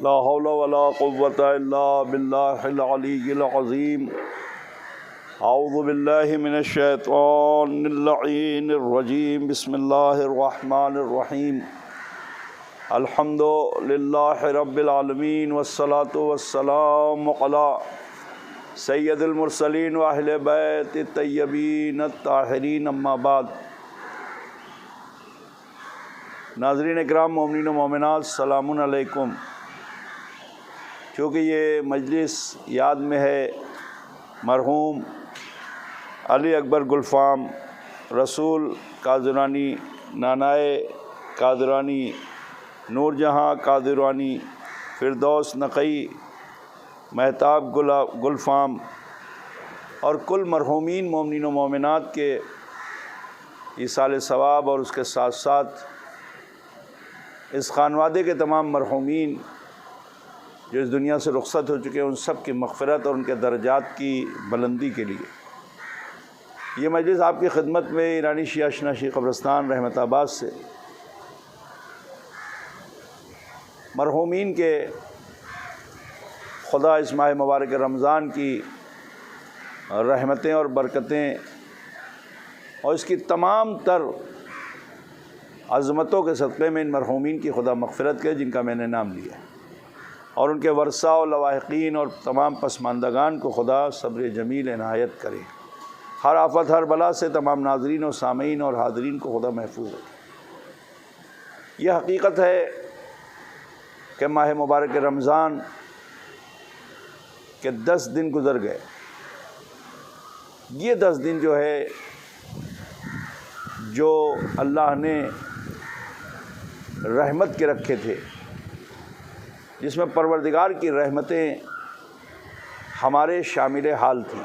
لا حول ولا قوة الا باللہ العلی العظیم۔ اعوذ باللہ من الشیطان اللعین الرجیم۔ بسم اللہ الرحمن الرحیم۔ الحمد للہ رب العالمین والصلاة والسلام علی سید المرسلین و اہل بیت الطیبین الطاہرین، اما بعد۔ ناظرین اکرام، مومنین و مومنات، السلام علیکم۔ چونکہ یہ مجلس یاد میں ہے مرحوم علی اکبر گلفام، رسول قادرانی، نانائے قادرانی، نور جہاں قادرانی، فردوس نقی، مہتاب گلفام اور کل مرحومین مومنین و مومنات کے ایصال ثواب، اور اس کے ساتھ ساتھ اس خانوادے کے تمام مرحومین جو اس دنیا سے رخصت ہو چکے ہیں، ان سب کی مغفرت اور ان کے درجات کی بلندی کے لیے یہ مجلس آپ کی خدمت میں ایرانی شیعہ اشناشی قبرستان رحمت آباد سے مرحومین کے خدا اس ماہ مبارک رمضان کی رحمتیں اور برکتیں اور اس کی تمام تر عظمتوں کے صدقے میں ان مرحومین کی خدا مغفرت کرے جن کا میں نے نام لیا، اور ان کے ورثہ و لواحقین اور تمام پسماندگان کو خدا صبر جمیل عنایت کرے، ہر آفت ہر بلا سے تمام ناظرین و سامعین اور حاضرین کو خدا محفوظ رکھے۔ یہ حقیقت ہے کہ ماہ مبارک رمضان کے 10 دن گزر گئے۔ یہ 10 دن جو ہے جو اللہ نے رحمت کے رکھے تھے، جس میں پروردگار کی رحمتیں ہمارے شامل حال تھیں،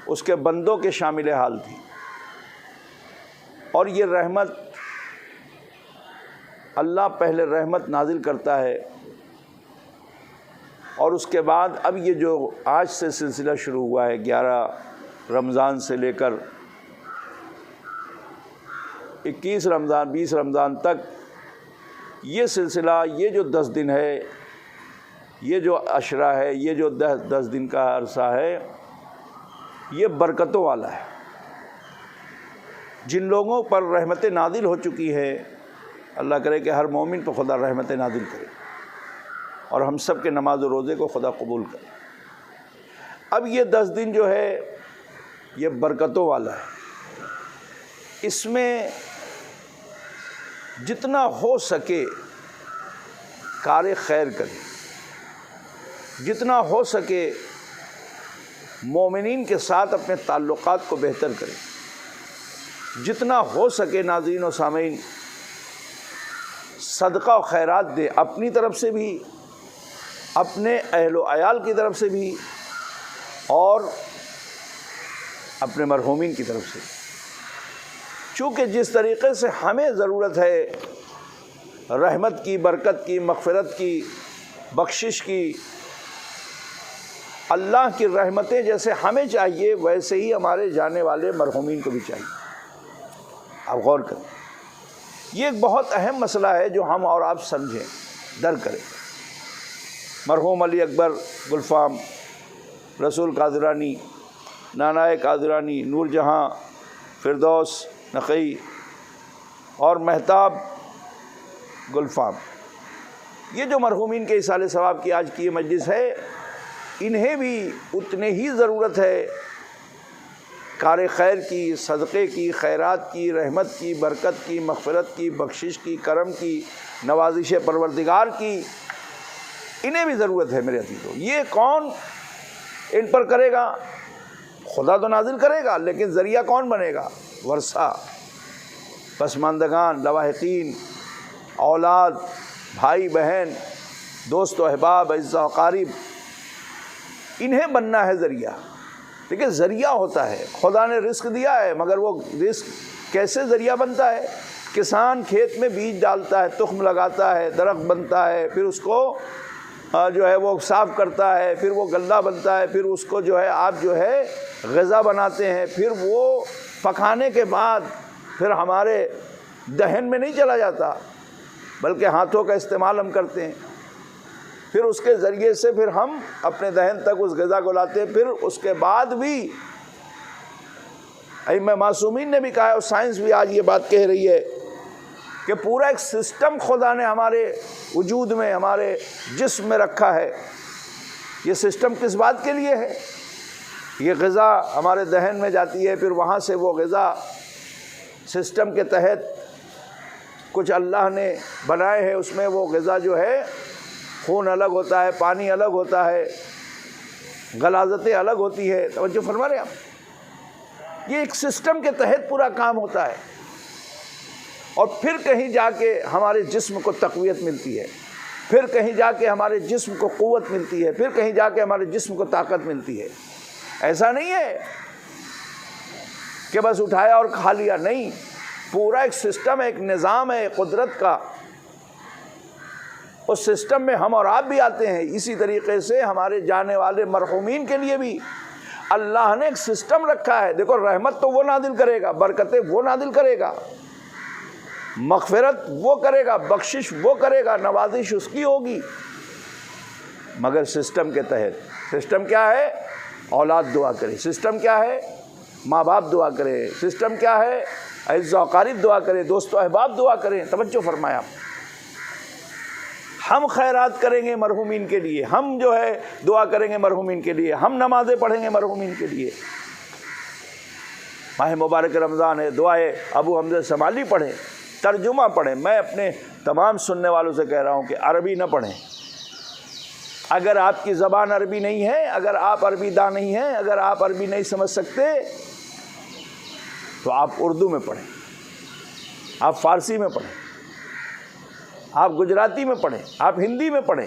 اس کے بندوں کے شامل حال تھیں، اور یہ رحمت اللہ پہلے رحمت نازل کرتا ہے، اور اس کے بعد اب یہ جو آج سے سلسلہ شروع ہوا ہے 11 رمضان سے لے کر 21 رمضان 20 رمضان تک، یہ سلسلہ، یہ جو 10 دن ہے، یہ جو عشرہ ہے، یہ جو 10 دن کا عرصہ ہے، یہ برکتوں والا ہے۔ جن لوگوں پر رحمت نازل ہو چکی ہے، اللہ کرے کہ ہر مومن پر خدا رحمت نازل کرے، اور ہم سب کے نماز و روزے کو خدا قبول کرے۔ اب یہ 10 دن جو ہے یہ برکتوں والا ہے۔ اس میں جتنا ہو سکے کار خیر کریں، جتنا ہو سکے مومنین کے ساتھ اپنے تعلقات کو بہتر کریں، جتنا ہو سکے ناظرین و سامعین صدقہ و خیرات دیں، اپنی طرف سے بھی، اپنے اہل و عیال کی طرف سے بھی، اور اپنے مرحومین کی طرف سے۔ چونکہ جس طریقے سے ہمیں ضرورت ہے رحمت کی، برکت کی، مغفرت کی، بخشش کی، اللہ کی رحمتیں جیسے ہمیں چاہیے ویسے ہی ہمارے جانے والے مرحومین کو بھی چاہیے۔ آپ غور کریں، یہ ایک بہت اہم مسئلہ ہے جو ہم اور آپ سمجھیں، درک کریں۔ مرحوم علی اکبر گلفام، رسول قادرانی، نانائے قادرانی، نور جہاں، فردوس نقی اور مہتاب گلفام، یہ جو مرحومین کے ایصال ثواب کی آج کی یہ مجلس ہے، انہیں بھی اتنے ہی ضرورت ہے کار خیر کی، صدقے کی، خیرات کی، رحمت کی، برکت کی، مغفرت کی، بخشش کی، کرم کی، نوازش پروردگار کی، انہیں بھی ضرورت ہے میرے عزیزو۔ یہ کون ان پر کرے گا؟ خدا تو نازل کرے گا، لیکن ذریعہ کون بنے گا؟ ورثہ، پسماندگان، لواحقین، اولاد، بھائی بہن، دوست و احباب، اعزاء و اقارب، انہیں بننا ہے ذریعہ۔ دیکھیں، ذریعہ ہوتا ہے، خدا نے رزق دیا ہے، مگر وہ رزق کیسے ذریعہ بنتا ہے؟ کسان کھیت میں بیج ڈالتا ہے، تخم لگاتا ہے، درخت بنتا ہے، پھر اس کو جو ہے وہ صاف کرتا ہے، پھر وہ غلہ بنتا ہے، پھر اس کو جو ہے آپ جو ہے غذا بناتے ہیں، پھر وہ پکانے کے بعد پھر ہمارے دہن میں نہیں چلا جاتا، بلکہ ہاتھوں کا استعمال ہم کرتے ہیں۔ پھر اس کے ذریعے سے پھر ہم اپنے دہن تک اس غذا کو لاتے ہیں. پھر اس کے بعد بھی ائمہ معصومین نے بھی کہا ہے اور سائنس بھی آج یہ بات کہہ رہی ہے کہ پورا ایک سسٹم خدا نے ہمارے وجود میں، ہمارے جسم میں رکھا ہے. یہ سسٹم کس بات کے لیے ہے؟ یہ غذا ہمارے دہن میں جاتی ہے، پھر وہاں سے وہ غذا سسٹم کے تحت کچھ اللہ نے بنائے ہیں، اس میں وہ غذا جو ہے خون الگ ہوتا ہے، پانی الگ ہوتا ہے، غلاظتیں الگ ہوتی ہے. توجہ فرما رہے ہیں آپ؟ یہ ایک سسٹم کے تحت پورا کام ہوتا ہے، اور پھر کہیں جا کے ہمارے جسم کو تقویت ملتی ہے، پھر کہیں جا کے ہمارے جسم کو قوت ملتی ہے، پھر کہیں جا کے ہمارے جسم کو طاقت ملتی ہے. ایسا نہیں ہے کہ بس اٹھایا اور کھا لیا، نہیں، پورا ایک سسٹم ہے، ایک نظام ہے قدرت کا. اس سسٹم میں ہم اور آپ بھی آتے ہیں. اسی طریقے سے ہمارے جانے والے مرحومین کے لیے بھی اللہ نے ایک سسٹم رکھا ہے. دیکھو، رحمت تو وہ نازل کرے گا، برکتیں وہ نازل کرے گا، مغفرت وہ کرے گا، بخشش وہ کرے گا، نوازش اس کی ہوگی، مگر سسٹم کے تحت. سسٹم کیا ہے؟ اولاد دعا کرے. سسٹم کیا ہے؟ ماں باپ دعا کرے. سسٹم کیا ہے؟ اعزاء و اقارب دعا کرے، دوست و احباب دعا کریں. توجہ فرمایا. ہم خیرات کریں گے مرحومین کے لیے، ہم جو ہے دعا کریں گے مرحومین کے لیے، ہم نمازیں پڑھیں گے مرحومین کے لیے. ماہ مبارک رمضان ہے، دعائے ابو حمزہ شمالی پڑھیں، ترجمہ پڑھیں. میں اپنے تمام سننے والوں سے کہہ رہا ہوں کہ عربی نہ پڑھیں. اگر آپ کی زبان عربی نہیں ہے، اگر آپ عربی داں نہیں ہیں، اگر آپ عربی نہیں سمجھ سکتے تو آپ اردو میں پڑھیں، آپ فارسی میں پڑھیں، آپ گجراتی میں پڑھیں، آپ ہندی میں پڑھیں،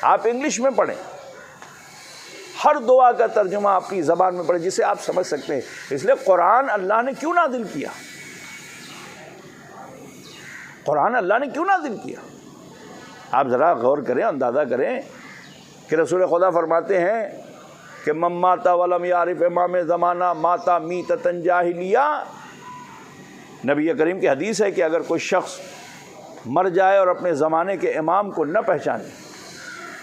آپ انگلش میں پڑھیں. ہر دعا کا ترجمہ اپنی زبان میں پڑھیں جسے آپ سمجھ سکتے ہیں. اس لیے قرآن اللہ نے کیوں نازل کیا؟ قرآن اللہ نے کیوں نازل کیا؟ آپ ذرا غور کریں، اندازہ کریں کہ رسول خدا فرماتے ہیں کہ من مات ولم یعرف امام زمانہ ماتا میتۃ جاہلیہ. نبی کریم کی حدیث ہے کہ اگر کوئی شخص مر جائے اور اپنے زمانے کے امام کو نہ پہچانے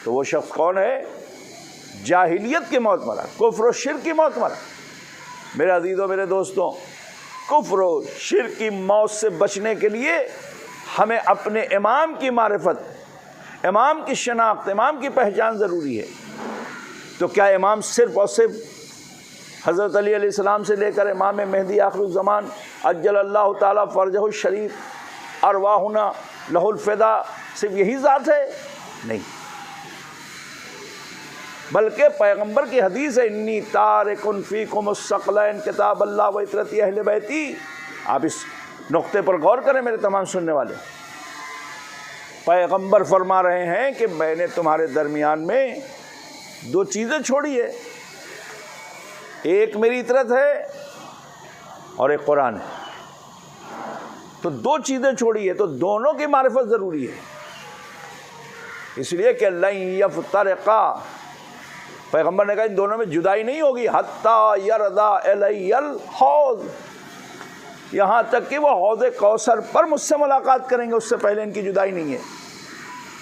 تو وہ شخص کون ہے؟ جاہلیت کی موت مرا، کفر و شرک کی موت مرا. میرے عزیزوں، میرے دوستوں، کفر و شرک کی موت سے بچنے کے لیے ہمیں اپنے امام کی معرفت، امام کی شناخت، امام کی پہچان ضروری ہے. تو کیا امام صرف اور صرف حضرت علی علیہ السلام سے لے کر امام مہدی آخر الزمان عجل اللہ تعالیٰ فرجہ الشریف ارواحنا لہ الفدا صرف یہی ذات ہے؟ نہیں، بلکہ پیغمبر کی حدیث ہے انی تارک فیکم الثقلین کتاب اللہ و عترتی اہل بیتی. آپ اس نقطے پر غور کریں میرے تمام سننے والے. پیغمبر فرما رہے ہیں کہ میں نے تمہارے درمیان میں دو چیزیں چھوڑی ہے، ایک میری اطرت ہے اور ایک قرآن ہے. تو دو چیزیں چھوڑی ہے، تو دونوں کی معرفت ضروری ہے. اس لیے کہ لن یفترقا، پیغمبر نے کہا ان دونوں میں جدائی نہیں ہوگی حتی یردا الی الحوض، یہاں تک کہ وہ حوض کوثر پر مجھ سے ملاقات کریں گے، اس سے پہلے ان کی جدائی نہیں ہے.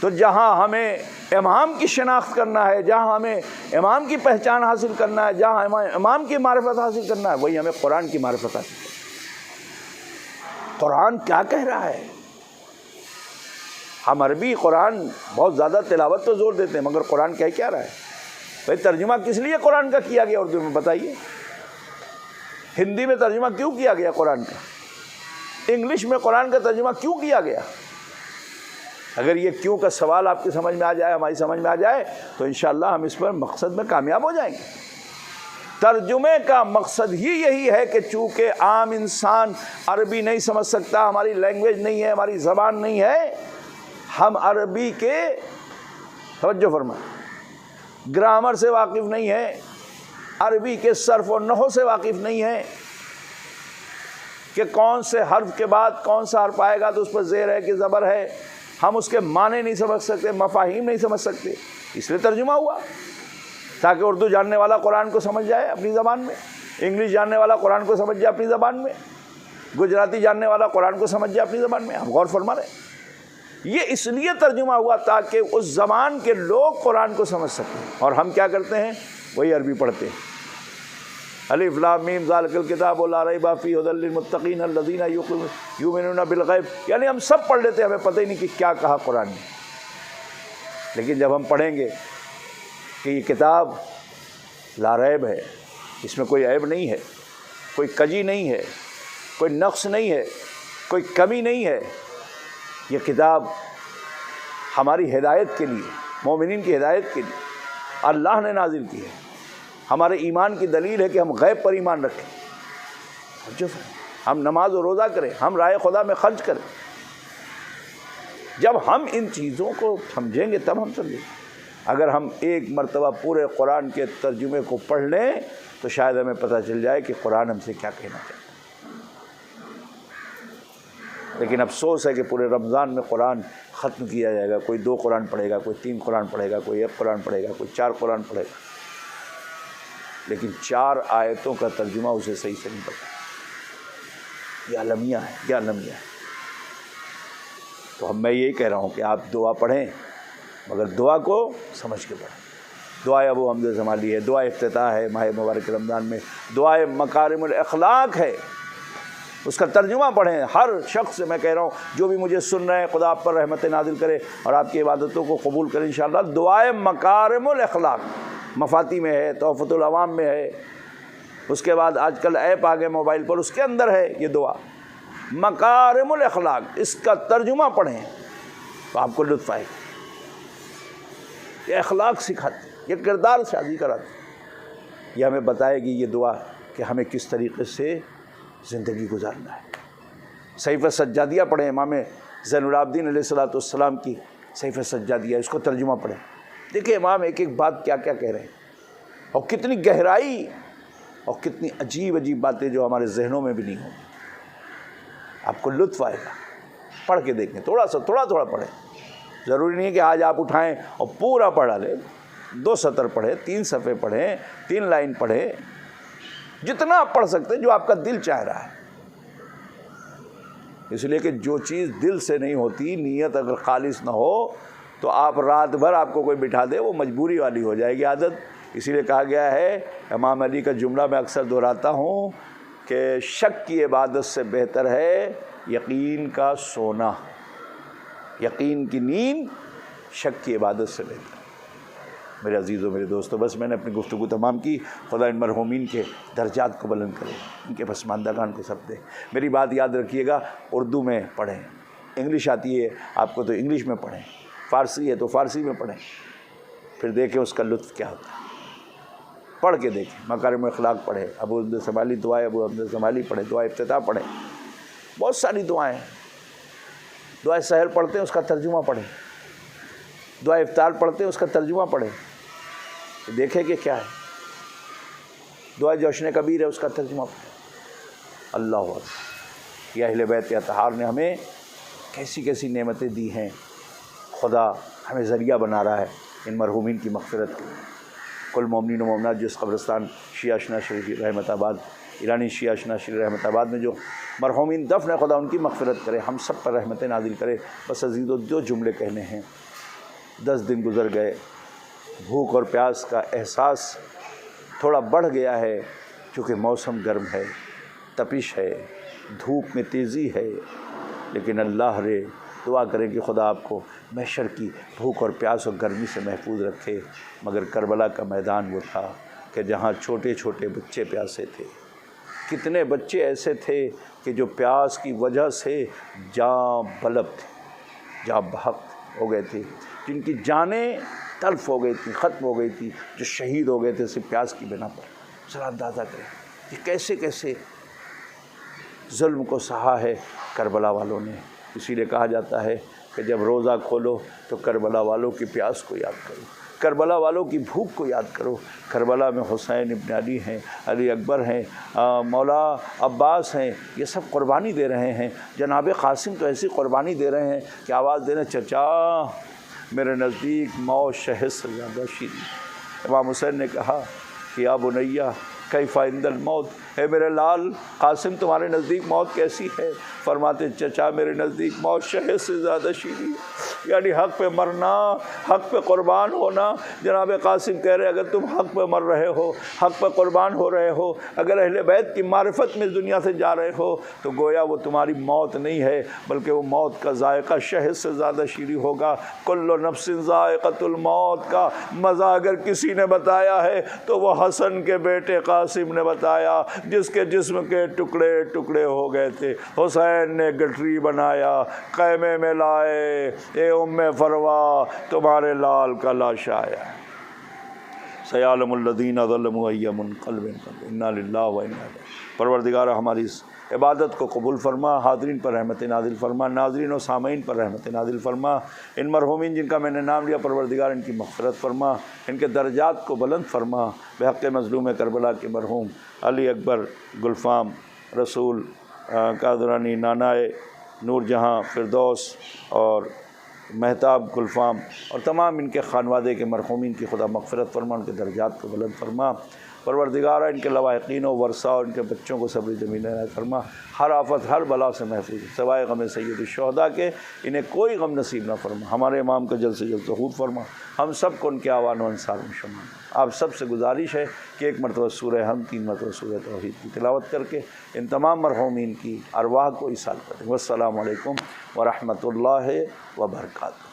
تو جہاں ہمیں امام کی شناخت کرنا ہے، جہاں ہمیں امام کی پہچان حاصل کرنا ہے، جہاں ہمیں امام کی معرفت حاصل کرنا ہے، وہی ہمیں قرآن کی معرفت حاصل کرنا ہے. قرآن کیا کہہ رہا ہے؟ ہم عربی قرآن بہت زیادہ تلاوت تو زور دیتے ہیں، مگر قرآن کیا رہا ہے؟ بھائی ترجمہ کس لیے قرآن کا کیا گیا اردو میں بتائیے؟ ہندی میں ترجمہ کیوں کیا گیا قرآن کا؟ انگلش میں قرآن کا ترجمہ کیوں کیا گیا؟ اگر یہ کیوں کا سوال آپ کی سمجھ میں آ جائے، ہماری سمجھ میں آ جائے، تو انشاءاللہ ہم اس پر مقصد میں کامیاب ہو جائیں گے. ترجمے کا مقصد ہی یہی ہے کہ چونکہ عام انسان عربی نہیں سمجھ سکتا، ہماری لینگویج نہیں ہے، ہماری زبان نہیں ہے، ہم عربی کے توجہ فرمائیں گرامر سے واقف نہیں ہے، عربی کے صرف و نحو سے واقف نہیں ہے کہ کون سے حرف کے بعد کون سا حرف آئے گا تو اس پر زیر ہے کہ زبر ہے، ہم اس کے معنی نہیں سمجھ سکتے، مفاہیم نہیں سمجھ سکتے. اس لیے ترجمہ ہوا تاکہ اردو جاننے والا قرآن کو سمجھ جائے اپنی زبان میں، انگلش جاننے والا قرآن کو سمجھ جائے اپنی زبان میں، گجراتی جاننے والا قرآن کو سمجھ جائے اپنی زبان میں. ہم غور فرما رہے ہیں. یہ اس لیے ترجمہ ہوا تاکہ اس زمان کے لوگ قرآن کو سمجھ سکیں، اور ہم کیا کرتے ہیں؟ وہی عربی پڑھتے ہیں، الف لام میم ذالک الکتاب لا ریب فیہ ھدی للمتقین الذین یؤمنون بالغیب، یعنی ہم سب پڑھ لیتے ہیں، ہمیں پتہ ہی نہیں کہ کیا کہا قرآن نے۔ لیکن جب ہم پڑھیں گے کہ یہ کتاب لا ریب ہے، اس میں کوئی عیب نہیں ہے، کوئی کجی نہیں ہے، کوئی نقص نہیں ہے، کوئی کمی نہیں ہے، یہ کتاب ہماری ہدایت کے لیے، مومنین کی ہدایت کے لیے اللہ نے نازل کی ہے، ہمارے ایمان کی دلیل ہے کہ ہم غیب پر ایمان رکھیں، ہم نماز و روزہ کریں، ہم راہ خدا میں خرچ کریں۔ جب ہم ان چیزوں کو سمجھیں گے تب ہم سمجھیں گے۔ اگر ہم ایک مرتبہ پورے قرآن کے ترجمے کو پڑھ لیں تو شاید ہمیں پتہ چل جائے کہ قرآن ہم سے کیا کہنا چاہتا ہے۔ لیکن افسوس ہے کہ پورے رمضان میں قرآن ختم کیا جائے گا، کوئی 2 قرآن پڑھے گا، کوئی 3 قرآن پڑھے گا، کوئی 1 قرآن پڑھے گا، کوئی 4 قرآن پڑھے گا، لیکن 4 آیتوں کا ترجمہ اسے صحیح سے نہیں پتا۔ یہ المیہ ہے، یہ المیہ ہے۔ تو میں یہی کہہ رہا ہوں کہ آپ دعا پڑھیں، مگر دعا کو سمجھ کے پڑھیں۔ دعائے ابو حمزہ زمالی ہے، دعا افتتاح ہے ماہ مبارک رمضان میں، دعائے مکارم الاخلاق ہے، اس کا ترجمہ پڑھیں۔ ہر شخص سے میں کہہ رہا ہوں جو بھی مجھے سن رہے ہیں، خدا آپ پر رحمت نازل کرے اور آپ کی عبادتوں کو قبول کرے انشاءاللہ۔ دعائے مکارم الاخلاق مفاتی میں ہے، تحفۃ العوام میں ہے، اس کے بعد آج کل ایپ آ گئے موبائل پر، اس کے اندر ہے یہ دعا مکارم الاخلاق، اس کا ترجمہ پڑھیں تو آپ کو لطف آئے گا۔ یہ اخلاق سکھاتی، یہ کردار شادی کراتی، یہ ہمیں بتائے گی یہ دعا کہ ہمیں کس طریقے سے زندگی گزارنا ہے۔ صحیفہ سجادیہ پڑھیں، امام زین العابدین علیہ السلام کی صحیفہ سجادیہ، اس کو ترجمہ پڑھیں۔ دیکھیں امام ایک ایک بات کیا کیا کہہ رہے ہیں، اور کتنی گہرائی اور کتنی عجیب عجیب باتیں جو ہمارے ذہنوں میں بھی نہیں ہوں۔ آپ کو لطف آئے گا، پڑھ کے دیکھیں، تھوڑا تھوڑا پڑھیں۔ ضروری نہیں ہے کہ آج آپ اٹھائیں اور پورا پڑھا لیں، 2 سطر پڑھیں، 3 صفحے پڑھیں، 3 لائن پڑھیں، جتنا آپ پڑھ سکتے ہیں جو آپ کا دل چاہ رہا ہے۔ اس لیے کہ جو چیز دل سے نہیں ہوتی، نیت اگر خالص نہ ہو تو آپ رات بھر آپ کو کوئی بٹھا دے وہ مجبوری والی ہو جائے گی عادت۔ اسی لیے کہا گیا ہے، امام علی کا جملہ میں اکثر دہراتا ہوں کہ شک کی عبادت سے بہتر ہے یقین کا سونا، یقین کی نیند شک کی عبادت سے بہتر ہے۔ میرے عزیزوں، میرے دوستوں، بس میں نے اپنی گفتگو تمام کی۔ خدا ان مرحومین کے درجات کو بلند کرے، ان کے پسماندگان کو سب دے۔ میری بات یاد رکھیے گا، اردو میں پڑھیں، انگلش آتی ہے آپ کو تو انگلش میں پڑھیں، فارسی ہے تو فارسی میں پڑھیں، پھر دیکھیں اس کا لطف کیا ہوتا ہے۔ پڑھ کے دیکھیں، مکارم اخلاق پڑھیں، ابو حمزہ زمالی دعائے ابو حمزہ زمالی پڑھیں، دعائے افتتاح پڑھیں، بہت ساری دعائیں ہیں۔ دعائے سحر پڑھتے ہیں، اس کا ترجمہ پڑھیں، دعائے افطار پڑھتے ہیں، اس کا ترجمہ پڑھیں، دیکھیں کہ کیا ہے۔ دعائے جوشن کبیر ہے، اس کا ترجمہ پڑھیں۔ اللہ اکبر، یہ اہل بیت اطہار نے ہمیں کیسی کیسی نعمتیں دی ہیں۔ خدا ہمیں ذریعہ بنا رہا ہے ان مرحومین کی مغفرت کے۔ کل مومنین و مومنات جو اس قبرستان شیعہ اشنا شریف رحمت آباد، ایرانی شیعہ اشنا شریف رحمت آباد میں جو مرحومین دفن ہے، خدا ان کی مغفرت کرے، ہم سب پر رحمت نازل کرے۔ بس عزیزو، 2 جملے کہنے ہیں۔ 10 دن گزر گئے، بھوک اور پیاس کا احساس تھوڑا بڑھ گیا ہے، چونکہ موسم گرم ہے، تپش ہے، دھوپ میں تیزی ہے، لیکن اللہ رے دعا کریں کہ خدا آپ کو محشر کی بھوک اور پیاس اور گرمی سے محفوظ رکھے۔ مگر کربلا کا میدان وہ تھا کہ جہاں چھوٹے چھوٹے بچے پیاسے تھے، کتنے بچے ایسے تھے کہ جو پیاس کی وجہ سے جاں بلب تھے، جاں بحق ہو گئے تھے، جن کی جانیں تلف ہو گئی تھی، ختم ہو گئی تھی، جو شہید ہو گئے تھے صرف پیاس کی بنا پر۔ ذرا اندازہ کریں کہ کیسے کیسے ظلم کو سہا ہے کربلا والوں نے۔ اسی لیے کہا جاتا ہے کہ جب روزہ کھولو تو کربلا والوں کی پیاس کو یاد کرو، کربلا والوں کی بھوک کو یاد کرو۔ کربلا میں حسین ابن علی ہیں، علی اکبر ہیں، مولا عباس ہیں، یہ سب قربانی دے رہے ہیں۔ جناب قاسم تو ایسی قربانی دے رہے ہیں کہ آواز دینے چچا میرے نزدیک موت شہد سے زیادہ شیریں۔ امام حسین نے کہا کہ یا بنیہ کیف عند الموت اے میرے لال قاسم تمہارے نزدیک موت کیسی ہے؟ فرماتے چچا میرے نزدیک موت شہد سے زیادہ شیریں ہے، یعنی حق پہ مرنا، حق پہ قربان ہونا۔ جناب قاسم کہہ رہے اگر تم حق پہ مر رہے ہو، حق پہ قربان ہو رہے ہو، اگر اہل بیت کی معرفت میں دنیا سے جا رہے ہو تو گویا وہ تمہاری موت نہیں ہے بلکہ وہ موت کا ذائقہ شہد سے زیادہ شیریں ہوگا۔ کل نفس ذائقۃ الموت کا مزہ اگر کسی نے بتایا ہے تو وہ حسن کے بیٹے قاسم نے بتایا، جس کے جسم کے ٹکڑے ٹکڑے ہو گئے تھے۔ حسین نے گٹری بنایا، خیمے میں لائے، اے ام فروا تمہارے لال کا لاشا آیا۔ سیعلم الذین ظلموا ای منقلب انا للہ و انا الیہ۔ پروردگار ہماری اس عبادت کو قبول فرما، حاضرین پر رحمت نازل فرما، ناظرین و سامعین پر رحمت نازل فرما۔ ان مرحومین جن کا میں نے نام لیا پروردگار ان کی مغفرت فرما، ان کے درجات کو بلند فرما۔ بحق مظلوم کربلا کے مرحوم علی اکبر گلفام رسول قادرانی نانائے نور جہاں فردوس اور مہتاب گلفام اور تمام ان کے خانوادے کے مرحومین کی خدا مغفرت فرما، ان کے درجات کو بلند فرما۔ پروردگارہ ان کے لواحقین و ورثہ اور ان کے بچوں کو صبر جمیل عنایت فرما، ہر آفت ہر بلا سے محفوظ سوائے غم سید الشہداء کے انہیں کوئی غم نصیب نہ فرما۔ ہمارے امام کا جلد سے جلد ظہور فرما، ہم سب کو ان کے آوان و انصار میں شمار۔ آپ سب سے گزارش ہے کہ ایک مرتبہ سورہ حمد، 3 مرتبہ سورہ توحید کی تلاوت کر کے ان تمام مرحومین کی ارواح کو ایصال کریں۔ والسلام علیکم ورحمۃ اللہ وبرکاتہ۔